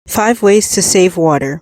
Five ways to save water.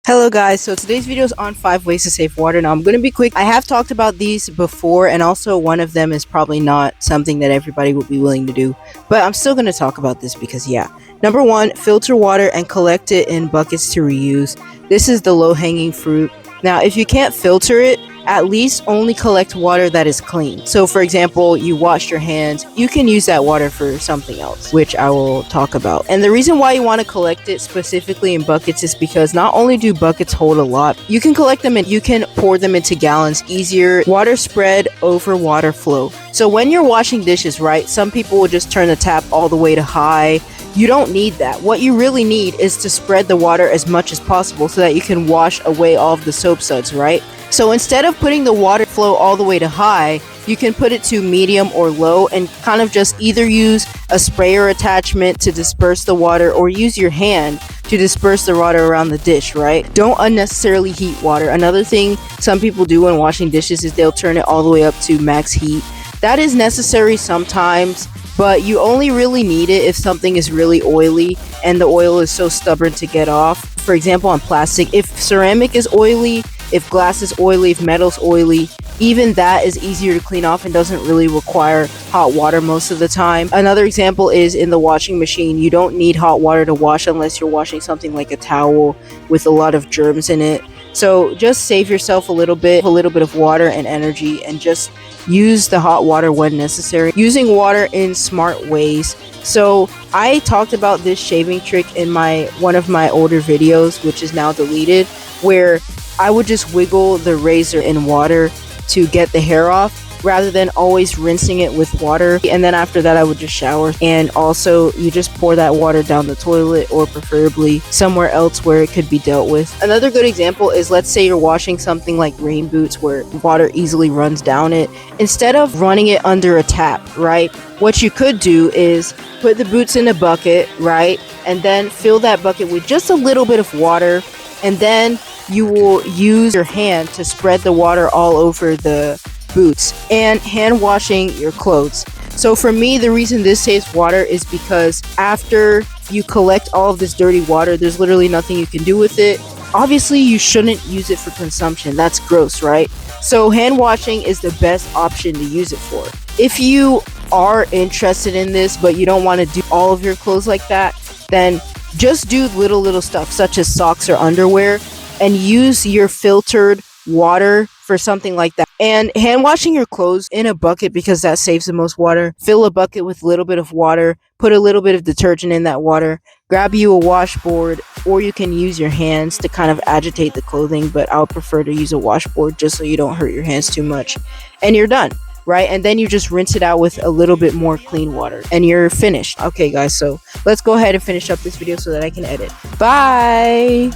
Hello guys, so today's video is on 5 ways to save water. Now I'm going to be quick. I have talked about these before, and also one of them is probably not something that everybody would be willing to do, but I'm still going to talk about this because yeah. Number 1, filter water and collect it in buckets to reuse. This is the low-hanging fruit. Now if you can't filter it, at least only collect water that is clean. So for example, you washed your hands, you can use that water for something else, which I will talk about. And the reason why you want to collect it specifically in buckets is because not only do buckets hold a lot, you can collect them and you can pour them into gallons easier. Water spread over water flow. So when you're washing dishes, right, some people will just turn the tap all the way to high. You don't need that. What you really need is to spread the water as much as possible so that you can wash away all of the soap suds, right? So instead of putting the water flow all the way to high, you can put it to medium or low and kind of just either use a sprayer attachment to disperse the water or use your hand to disperse the water around the dish, right? Don't unnecessarily heat water. Another thing some people do when washing dishes is they'll turn it all the way up to max heat. That is necessary sometimes, but you only really need it if something is really oily and the oil is so stubborn to get off. For example, on plastic, if ceramic is oily, if glass is oily, if metal's oily, even that is easier to clean off and doesn't really require hot water most of the time. Another example is in the washing machine. You don't need hot water to wash unless you're washing something like a towel with a lot of germs in it. So just save yourself a little bit of water and energy, and just use the hot water when necessary. Using water in smart ways. So I talked about this shaving trick in one of my older videos, which is now deleted, where I would just wiggle the razor in water to get the hair off rather than always rinsing it with water. And then after that I would just shower. And also you just pour that water down the toilet, or preferably somewhere else where it could be dealt with. Another good example is, let's say you're washing something like rain boots where water easily runs down it. Instead of running it under a tap, right, what you could do is put the boots in a bucket, right, and then fill that bucket with just a little bit of water, and then you will use your hand to spread the water all over the boots. And hand washing your clothes. So for me, the reason this saves water is because after you collect all of this dirty water, there's literally nothing you can do with it. Obviously, you shouldn't use it for consumption. That's gross, right? So hand washing is the best option to use it for. If you are interested in this, but you don't want to do all of your clothes like that, then just do little stuff such as socks or underwear, and use your filtered water for something like that. And hand washing your clothes in a bucket, because that saves the most water. Fill a bucket with a little bit of water, put a little bit of detergent in that water, grab you a washboard, or you can use your hands to kind of agitate the clothing, but I would prefer to use a washboard just so you don't hurt your hands too much. And you're done, right? And then you just rinse it out with a little bit more clean water and you're finished. Okay guys, so let's go ahead and finish up this video so that I can edit. Bye!